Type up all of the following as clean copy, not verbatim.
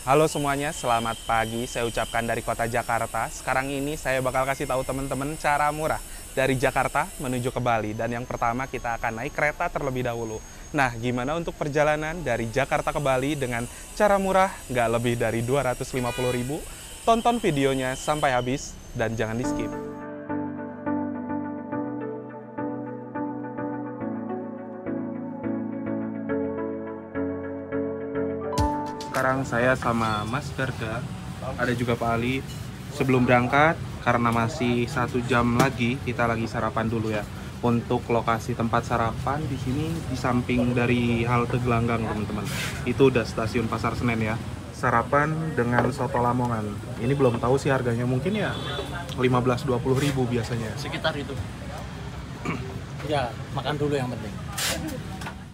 Halo semuanya, selamat pagi. Saya ucapkan dari kota Jakarta. Sekarang ini saya bakal kasih tahu teman-teman cara murah dari Jakarta menuju ke Bali. Dan yang pertama kita akan naik kereta terlebih dahulu. Nah, gimana untuk perjalanan dari Jakarta ke Bali dengan cara murah nggak lebih dari 250.000? Tonton videonya sampai habis dan jangan di-skip. Sekarang saya sama Mas Garda, ada juga Pak Ali. Sebelum berangkat, karena masih 1 jam lagi, kita lagi sarapan dulu ya. Untuk lokasi tempat sarapan di sini di samping dari halte Gelanggang teman-teman. Itu udah stasiun Pasar Senen ya. Sarapan dengan soto Lamongan. Ini belum tahu sih harganya, mungkin ya 15-20 ribu biasanya. Sekitar itu. Ya, makan dulu yang penting.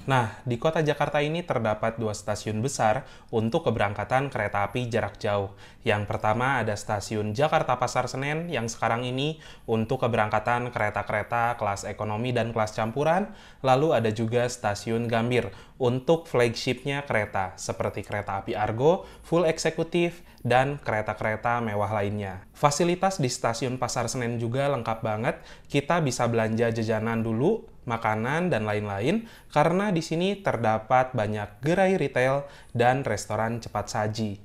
Nah, di kota Jakarta ini terdapat 2 stasiun besar untuk keberangkatan kereta api jarak jauh. Yang pertama ada stasiun Jakarta Pasar Senen yang sekarang ini untuk keberangkatan kereta-kereta kelas ekonomi dan kelas campuran. Lalu ada juga stasiun Gambir untuk flagshipnya kereta seperti kereta api Argo, full eksekutif, dan kereta-kereta mewah lainnya. Fasilitas di stasiun Pasar Senen juga lengkap banget. Kita bisa belanja jajanan dulu, makanan, dan lain-lain, karena di sini terdapat banyak gerai retail dan restoran cepat saji.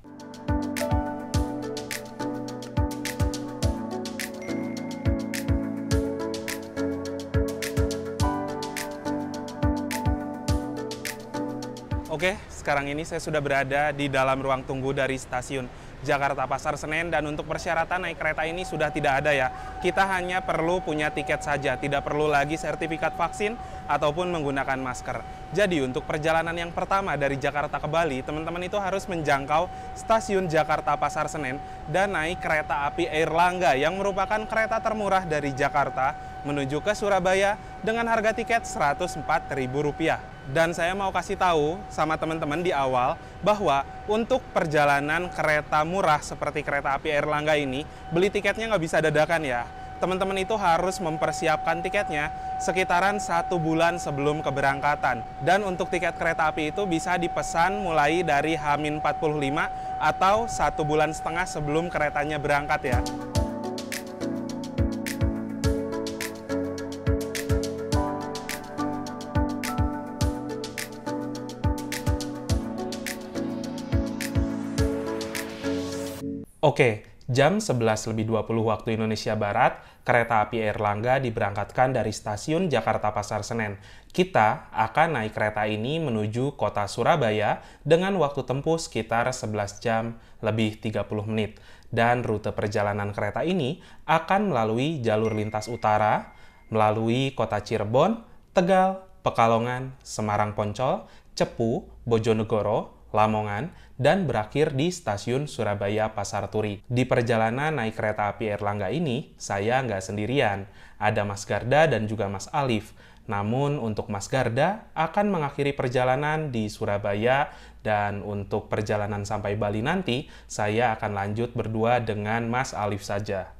Oke, sekarang ini saya sudah berada di dalam ruang tunggu dari stasiun Jakarta Pasar Senen, dan untuk persyaratan naik kereta ini sudah tidak ada ya. Kita hanya perlu punya tiket saja, tidak perlu lagi sertifikat vaksin ataupun menggunakan masker. Jadi untuk perjalanan yang pertama dari Jakarta ke Bali, teman-teman itu harus menjangkau stasiun Jakarta Pasar Senen dan naik kereta api Airlangga yang merupakan kereta termurah dari Jakarta menuju ke Surabaya dengan harga tiket Rp104.000. Dan saya mau kasih tahu sama teman-teman di awal bahwa untuk perjalanan kereta murah seperti kereta api Airlangga ini, beli tiketnya nggak bisa dadakan ya. Teman-teman itu harus mempersiapkan tiketnya sekitaran 1 bulan sebelum keberangkatan. Dan untuk tiket kereta api itu bisa dipesan mulai dari H-45 atau 1,5 bulan sebelum keretanya berangkat ya. Oke, jam 11.20 waktu Indonesia Barat, kereta api Airlangga diberangkatkan dari stasiun Jakarta Pasar Senen. Kita akan naik kereta ini menuju kota Surabaya dengan waktu tempuh sekitar 11 jam lebih 30 menit. Dan rute perjalanan kereta ini akan melalui jalur lintas utara, melalui kota Cirebon, Tegal, Pekalongan, Semarang Poncol, Cepu, Bojonegoro, Lamongan, dan berakhir di stasiun Surabaya Pasar Turi. Di perjalanan naik kereta api Airlangga ini, saya nggak sendirian. Ada Mas Garda dan juga Mas Alif. Namun untuk Mas Garda akan mengakhiri perjalanan di Surabaya, dan untuk perjalanan sampai Bali nanti, saya akan lanjut berdua dengan Mas Alif saja.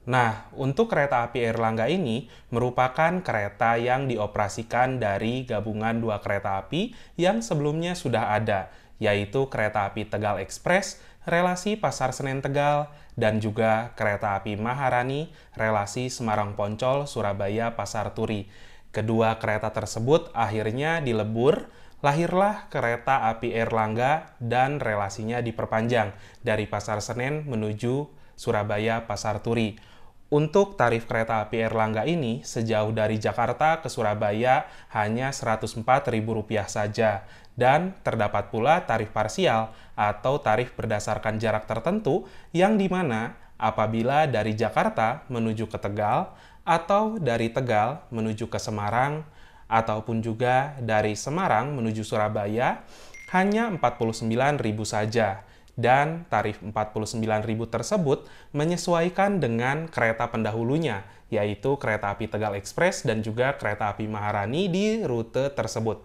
Nah, untuk kereta api Airlangga ini merupakan kereta yang dioperasikan dari gabungan 2 kereta api yang sebelumnya sudah ada, yaitu kereta api Tegal Express, relasi Pasar Senen Tegal, dan juga kereta api Maharani, relasi Semarang Poncol, Surabaya Pasar Turi. Kedua kereta tersebut akhirnya dilebur, lahirlah kereta api Airlangga dan relasinya diperpanjang dari Pasar Senen menuju Surabaya Pasar Turi. Untuk tarif kereta api Airlangga ini, sejauh dari Jakarta ke Surabaya hanya Rp104.000 saja. Dan terdapat pula tarif parsial atau tarif berdasarkan jarak tertentu yang dimana apabila dari Jakarta menuju ke Tegal, atau dari Tegal menuju ke Semarang, ataupun juga dari Semarang menuju Surabaya, hanya Rp49.000 saja. Dan tarif Rp49.000 tersebut menyesuaikan dengan kereta pendahulunya, yaitu kereta api Tegal Express dan juga kereta api Maharani di rute tersebut.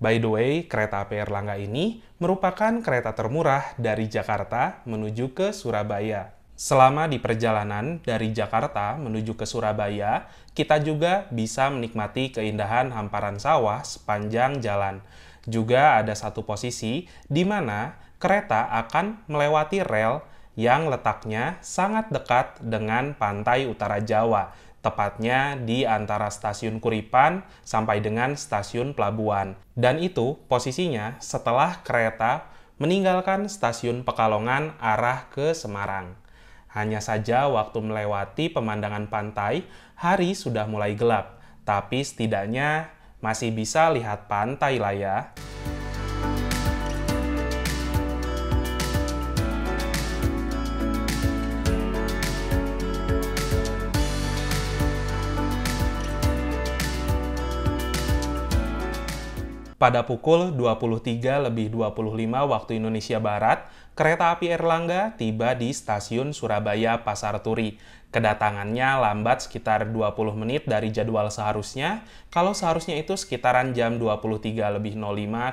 By the way, kereta api Airlangga ini merupakan kereta termurah dari Jakarta menuju ke Surabaya. Selama di perjalanan dari Jakarta menuju ke Surabaya, kita juga bisa menikmati keindahan hamparan sawah sepanjang jalan. Juga ada satu posisi di mana kereta akan melewati rel yang letaknya sangat dekat dengan pantai utara Jawa, tepatnya di antara stasiun Kuripan sampai dengan stasiun Pelabuhan. Dan itu posisinya setelah kereta meninggalkan stasiun Pekalongan arah ke Semarang. Hanya saja waktu melewati pemandangan pantai, hari sudah mulai gelap. Tapi setidaknya masih bisa lihat pantai lah ya. Pada pukul 23.25 waktu Indonesia Barat, kereta api Airlangga tiba di stasiun Surabaya Pasar Turi. Kedatangannya lambat sekitar 20 menit dari jadwal seharusnya. Kalau seharusnya itu sekitaran jam 23.05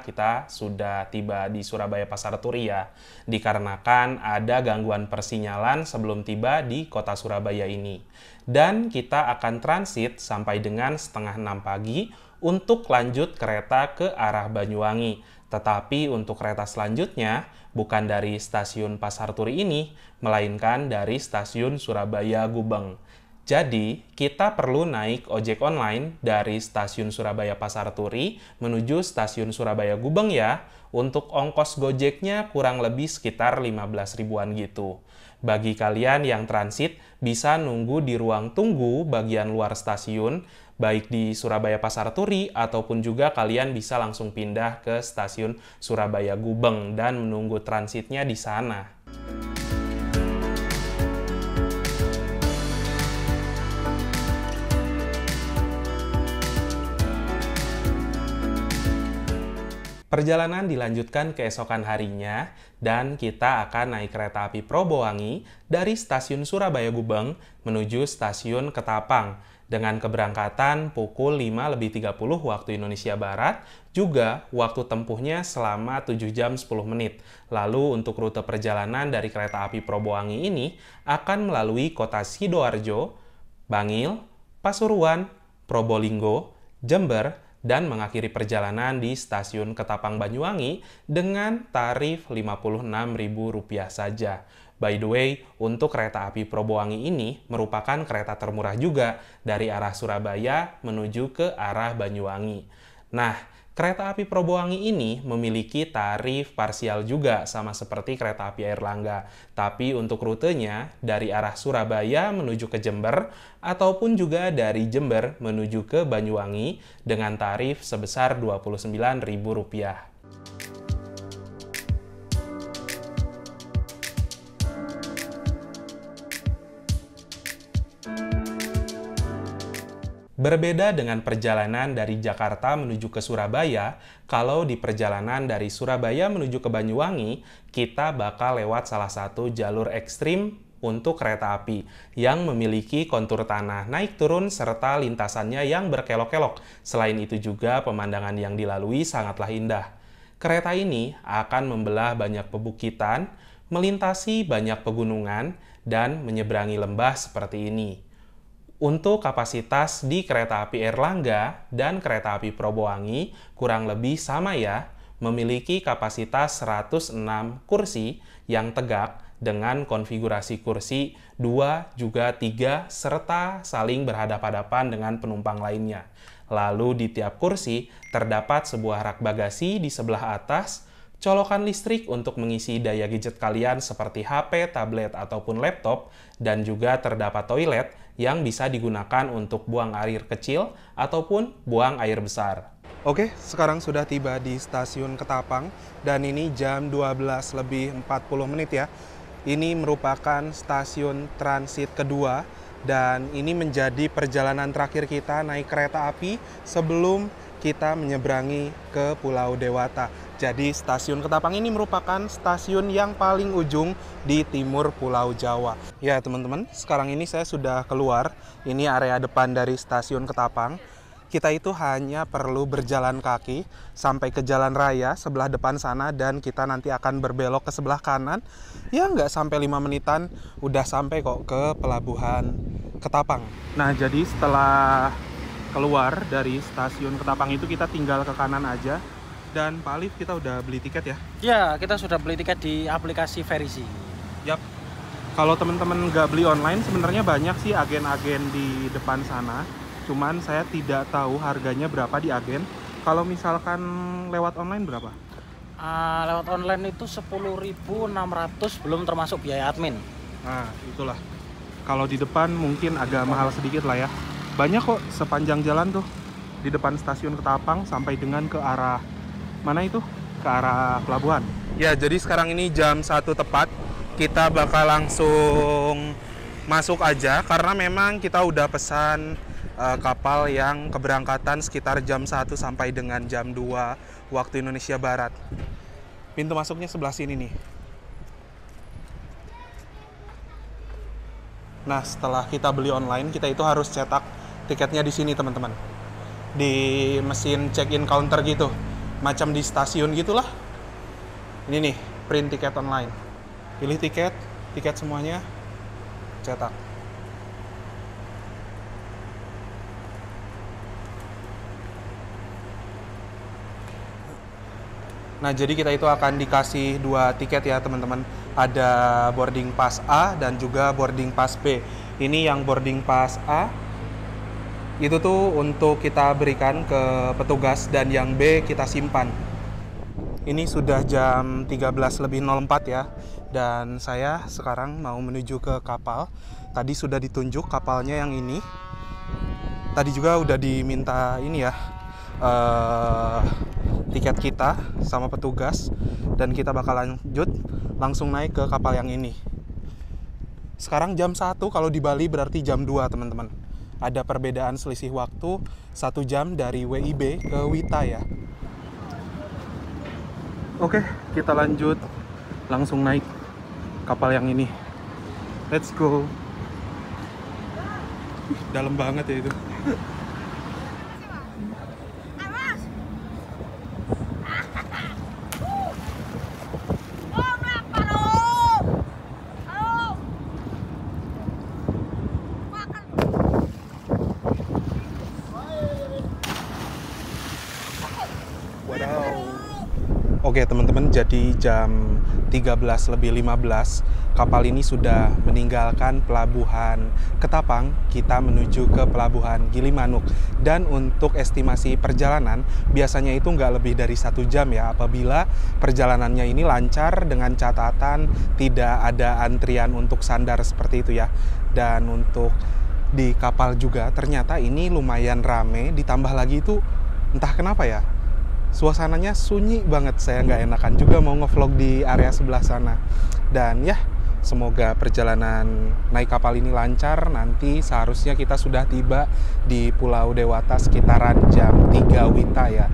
kita sudah tiba di Surabaya Pasar Turi ya. Dikarenakan ada gangguan persinyalan sebelum tiba di kota Surabaya ini. Dan kita akan transit sampai dengan setengah 6 pagi untuk lanjut kereta ke arah Banyuwangi. Tetapi untuk kereta selanjutnya bukan dari stasiun Pasar Turi ini, melainkan dari stasiun Surabaya Gubeng. Jadi, kita perlu naik ojek online dari stasiun Surabaya Pasar Turi menuju stasiun Surabaya Gubeng ya. Untuk ongkos gojeknya kurang lebih sekitar 15 ribuan gitu. Bagi kalian yang transit, bisa nunggu di ruang tunggu bagian luar stasiun, baik di Surabaya Pasar Turi, ataupun juga kalian bisa langsung pindah ke stasiun Surabaya Gubeng dan menunggu transitnya di sana. Perjalanan dilanjutkan keesokan harinya dan kita akan naik kereta api Probowangi dari stasiun Surabaya Gubeng menuju stasiun Ketapang dengan keberangkatan pukul 5.30 waktu Indonesia Barat, juga waktu tempuhnya selama 7 jam 10 menit. Lalu untuk rute perjalanan dari kereta api Probowangi ini akan melalui kota Sidoarjo, Bangil, Pasuruan, Probolinggo, Jember, dan mengakhiri perjalanan di stasiun Ketapang Banyuwangi dengan tarif Rp56.000 saja. By the way, untuk kereta api Probowangi ini merupakan kereta termurah juga dari arah Surabaya menuju ke arah Banyuwangi. Nah, kereta api Probowangi ini memiliki tarif parsial juga sama seperti kereta api Airlangga. Tapi untuk rutenya dari arah Surabaya menuju ke Jember ataupun juga dari Jember menuju ke Banyuwangi dengan tarif sebesar Rp29.000. Berbeda dengan perjalanan dari Jakarta menuju ke Surabaya, kalau di perjalanan dari Surabaya menuju ke Banyuwangi, kita bakal lewat salah satu jalur ekstrim untuk kereta api yang memiliki kontur tanah naik turun serta lintasannya yang berkelok-kelok. Selain itu juga pemandangan yang dilalui sangatlah indah. Kereta ini akan membelah banyak pebukitan, melintasi banyak pegunungan, dan menyeberangi lembah seperti ini. Untuk kapasitas di kereta api Airlangga dan kereta api Probowangi kurang lebih sama ya, memiliki kapasitas 106 kursi yang tegak dengan konfigurasi kursi 2 juga 3 serta saling berhadapan-hadapan dengan penumpang lainnya. Lalu di tiap kursi terdapat sebuah rak bagasi di sebelah atas, colokan listrik untuk mengisi daya gadget kalian seperti HP, tablet, ataupun laptop, dan juga terdapat toilet yang bisa digunakan untuk buang air kecil ataupun buang air besar. Oke, sekarang sudah tiba di stasiun Ketapang dan ini jam 12.40 ya. Ini merupakan stasiun transit kedua dan ini menjadi perjalanan terakhir kita naik kereta api sebelum kita menyeberangi ke Pulau Dewata. Jadi stasiun Ketapang ini merupakan stasiun yang paling ujung di timur Pulau Jawa. Ya teman-teman, sekarang ini saya sudah keluar. Ini area depan dari stasiun Ketapang. kita itu hanya perlu berjalan kaki sampai ke jalan raya sebelah depan sana dan kita nanti akan berbelok ke sebelah kanan. Ya nggak sampai 5 menitan udah sampai kok ke pelabuhan Ketapang. Nah jadi setelah keluar dari stasiun Ketapang itu kita tinggal ke kanan aja. Dan Pak Alif, kita udah beli tiket ya? Ya, kita sudah beli tiket di aplikasi Verisi. Yap. Kalau teman-teman nggak beli online, sebenarnya banyak sih agen-agen di depan sana. Cuman saya tidak tahu harganya berapa di agen. Kalau misalkan lewat online berapa? Lewat online itu 10.600 belum termasuk biaya admin. Nah, itulah. Kalau di depan mungkin agak mahal sedikit lah ya. Banyak kok sepanjang jalan tuh. Di depan stasiun Ketapang sampai dengan ke arah mana itu? Ke arah pelabuhan. Ya, jadi sekarang ini jam 1 tepat. Kita bakal langsung masuk aja karena memang kita udah pesan kapal yang keberangkatan sekitar jam 1 sampai dengan jam 2 waktu Indonesia Barat. Pintu masuknya sebelah sini nih. Nah, setelah kita beli online, kita itu harus cetak tiketnya di sini, teman-teman. Di mesin check-in counter gitu. Macam di stasiun gitulah. Ini nih, print tiket online. Pilih tiket semuanya, cetak. Nah, jadi kita itu akan dikasih 2 tiket ya, teman-teman. Ada boarding pass A dan juga boarding pass B. Ini yang boarding pass A itu tuh untuk kita berikan ke petugas dan yang B kita simpan. Ini sudah jam 13:04 ya. Dan saya sekarang mau menuju ke kapal. Tadi sudah ditunjuk kapalnya yang ini. Tadi juga udah diminta ini ya, tiket kita sama petugas, dan kita bakal lanjut langsung naik ke kapal yang ini. Sekarang jam 1, kalau di Bali berarti jam 2, teman-teman. Ada perbedaan selisih waktu 1 jam dari WIB ke Wita ya. Oke, kita lanjut langsung naik kapal yang ini. Let's go. Dalam banget ya itu. Oke teman-teman, jadi jam 13:15 kapal ini sudah meninggalkan pelabuhan Ketapang. Kita menuju ke pelabuhan Gilimanuk. Dan untuk estimasi perjalanan biasanya itu nggak lebih dari 1 jam ya, apabila perjalanannya ini lancar dengan catatan tidak ada antrian untuk sandar seperti itu ya. Dan untuk di kapal juga ternyata ini lumayan rame, ditambah lagi itu entah kenapa ya, suasananya sunyi banget. Saya nggak enakan juga mau ngevlog di area sebelah sana. Dan ya, semoga perjalanan naik kapal ini lancar. Nanti seharusnya kita sudah tiba di Pulau Dewata sekitaran jam 3 Wita ya.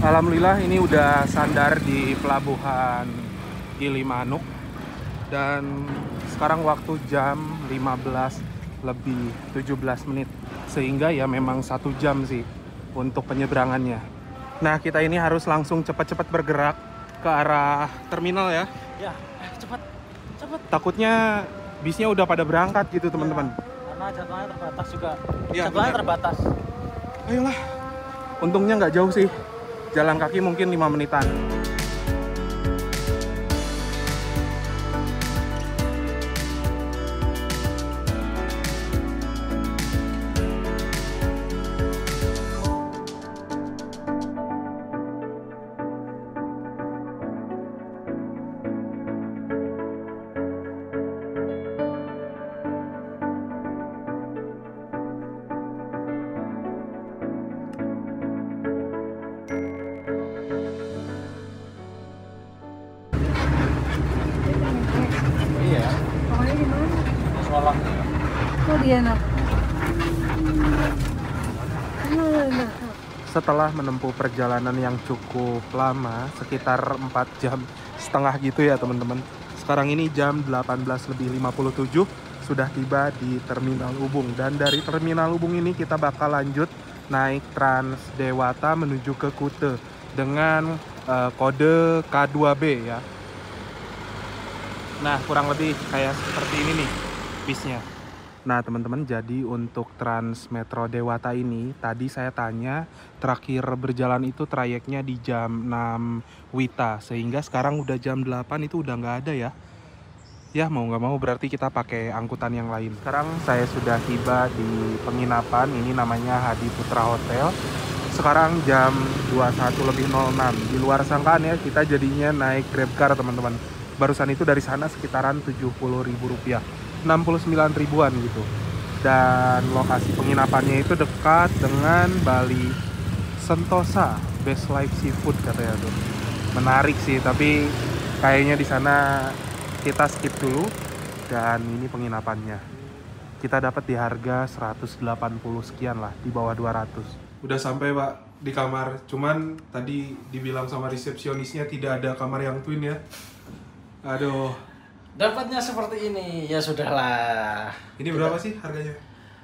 Alhamdulillah ini udah sandar di pelabuhan Gilimanuk. Dan sekarang waktu jam 15:17. Sehingga ya memang 1 jam sih untuk penyeberangannya. Nah, kita ini harus langsung cepat-cepat bergerak ke arah terminal ya. Ya, cepat. Takutnya bisnya udah pada berangkat gitu teman-teman. Karena jadwalnya terbatas juga. Ya, Jadwalnya benar. terbatas. Ayolah. Untungnya nggak jauh sih. Jalan kaki mungkin 5 menitan. enak. Setelah menempuh perjalanan yang cukup lama, sekitar 4 jam setengah gitu ya teman-teman. Sekarang ini jam 18:57, sudah tiba di Terminal Ubung. Dan dari Terminal Ubung ini kita bakal lanjut naik Trans Dewata menuju ke Kute dengan kode K2B ya. Nah, kurang lebih kayak seperti ini nih bisnya. Nah teman-teman, jadi untuk Trans Metro Dewata ini tadi saya tanya terakhir berjalan itu trayeknya di jam 6 WITA, sehingga sekarang udah jam 8 itu udah nggak ada ya. Ya mau nggak mau berarti kita pakai angkutan yang lain. Sekarang saya sudah tiba di penginapan, ini namanya Hadi Putra Hotel. Sekarang jam 21:06. Di luar sangkaan ya, kita jadinya naik Grabcar teman-teman. Barusan itu dari sana sekitaran Rp70.000, 69 ribuan gitu. Dan lokasi penginapannya itu dekat dengan Bali Sentosa, Best Life Seafood katanya tuh. Menarik sih, tapi kayaknya di sana kita skip dulu. Dan ini penginapannya. Kita dapat di harga 180 sekian lah, di bawah 200. Udah sampai Pak di kamar, cuman tadi dibilang sama resepsionisnya tidak ada kamar yang twin ya. Aduh. Dapatnya seperti ini, ya sudahlah. Ini berapa sih harganya?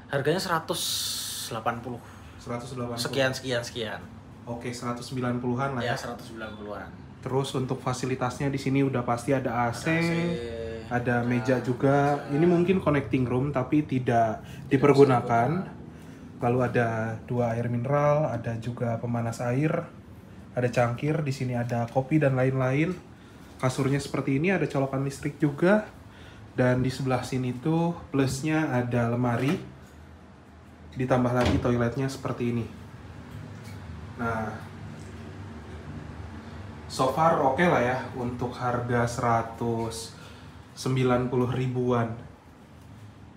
Harganya 180. 180. Sekian. Oke, 190-an lah Ya, ya. 190-an. Terus untuk fasilitasnya di sini udah pasti ada AC, ada AC, meja juga. Ini mungkin connecting room tapi tidak dipergunakan. Lalu ada 2 air mineral, ada juga pemanas air, ada cangkir, di sini ada kopi dan lain-lain. Kasurnya seperti ini, ada colokan listrik juga. Dan di sebelah sini tuh plusnya ada lemari. Ditambah lagi toiletnya seperti ini. Nah, so far oke lah ya untuk harga 190 ribuan.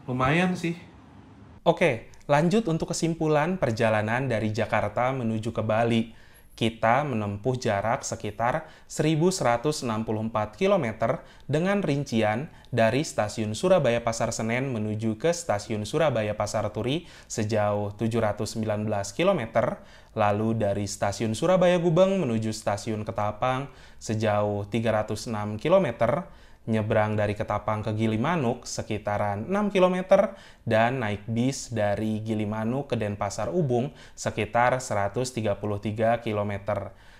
Lumayan sih. Oke, lanjut untuk kesimpulan perjalanan dari Jakarta menuju ke Bali. Kita menempuh jarak sekitar 1.164 km dengan rincian dari stasiun Surabaya Pasar Senen menuju ke stasiun Surabaya Pasar Turi sejauh 719 km, lalu dari stasiun Surabaya Gubeng menuju stasiun Ketapang sejauh 306 km, nyebrang dari Ketapang ke Gilimanuk sekitaran 6 km, dan naik bis dari Gilimanuk ke Denpasar Ubung sekitar 133 km.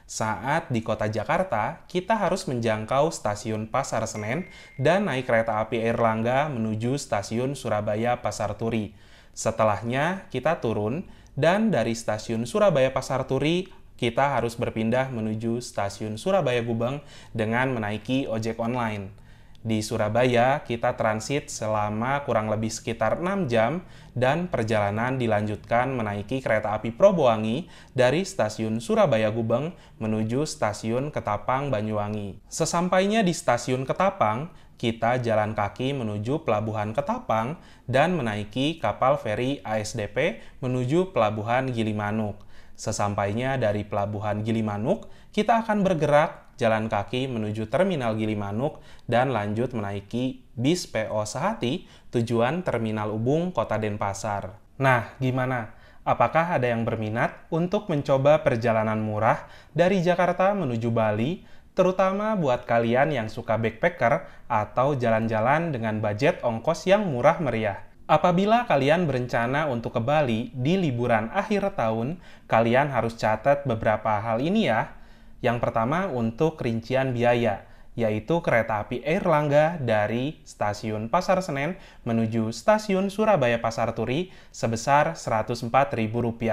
Saat di kota Jakarta, kita harus menjangkau stasiun Pasar Senen dan naik kereta api Airlangga menuju stasiun Surabaya Pasar Turi. Setelahnya, kita turun dan dari stasiun Surabaya Pasar Turi, kita harus berpindah menuju stasiun Surabaya Gubeng dengan menaiki ojek online. Di Surabaya, kita transit selama kurang lebih sekitar 6 jam dan perjalanan dilanjutkan menaiki kereta api Probowangi dari stasiun Surabaya Gubeng menuju stasiun Ketapang Banyuwangi. Sesampainya di stasiun Ketapang, kita jalan kaki menuju Pelabuhan Ketapang dan menaiki kapal feri ASDP menuju Pelabuhan Gilimanuk. Sesampainya dari Pelabuhan Gilimanuk, kita akan bergerak jalan kaki menuju Terminal Gilimanuk dan lanjut menaiki bis PO Sehati tujuan Terminal Ubung, Kota Denpasar. Nah, gimana? Apakah ada yang berminat untuk mencoba perjalanan murah dari Jakarta menuju Bali, terutama buat kalian yang suka backpacker atau jalan-jalan dengan budget ongkos yang murah meriah? Apabila kalian berencana untuk ke Bali di liburan akhir tahun, kalian harus catat beberapa hal ini ya. Yang pertama untuk rincian biaya, yaitu kereta api Airlangga dari stasiun Pasar Senen menuju stasiun Surabaya Pasar Turi sebesar Rp104.000.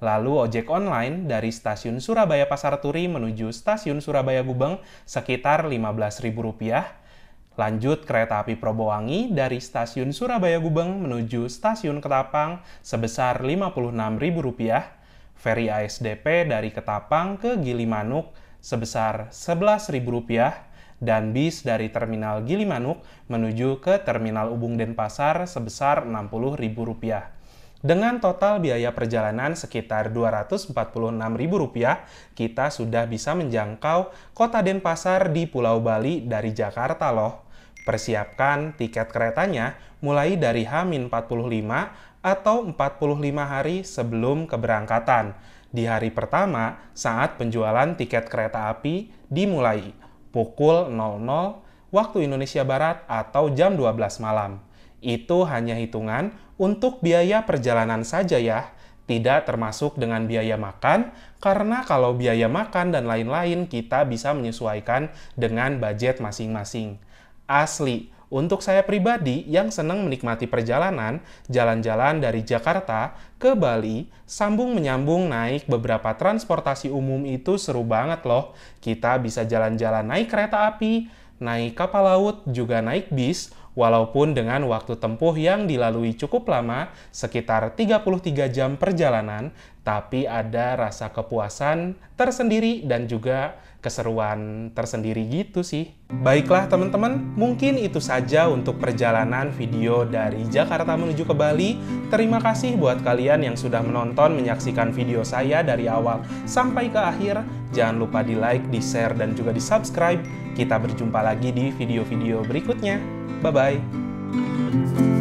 Lalu ojek online dari stasiun Surabaya Pasar Turi menuju stasiun Surabaya Gubeng sekitar Rp15.000. Lanjut kereta api Probowangi dari stasiun Surabaya Gubeng menuju stasiun Ketapang sebesar Rp56.000. Feri ASDP dari Ketapang ke Gilimanuk sebesar Rp11.000 dan bis dari Terminal Gilimanuk menuju ke Terminal Ubung Denpasar sebesar Rp60.000. Dengan total biaya perjalanan sekitar Rp246.000, kita sudah bisa menjangkau kota Denpasar di Pulau Bali dari Jakarta loh. Persiapkan tiket keretanya mulai dari H-45 atau 45 hari sebelum keberangkatan. Di hari pertama, saat penjualan tiket kereta api dimulai pukul 00 waktu Indonesia Barat atau jam 12 malam. Itu hanya hitungan untuk biaya perjalanan saja ya, tidak termasuk dengan biaya makan, karena kalau biaya makan dan lain-lain kita bisa menyesuaikan dengan budget masing-masing. Asli, untuk saya pribadi yang senang menikmati perjalanan, jalan-jalan dari Jakarta ke Bali, sambung menyambung naik beberapa transportasi umum itu seru banget loh. Kita bisa jalan-jalan naik kereta api, naik kapal laut, juga naik bis, walaupun dengan waktu tempuh yang dilalui cukup lama, sekitar 33 jam perjalanan, tapi ada rasa kepuasan tersendiri dan juga keseruan tersendiri gitu sih. Baiklah teman-teman, mungkin itu saja untuk perjalanan video dari Jakarta menuju ke Bali. Terima kasih buat kalian yang sudah menonton, menyaksikan video saya dari awal sampai ke akhir. Jangan lupa di like, di share, dan juga di subscribe. Kita berjumpa lagi di video-video berikutnya. Bye-bye.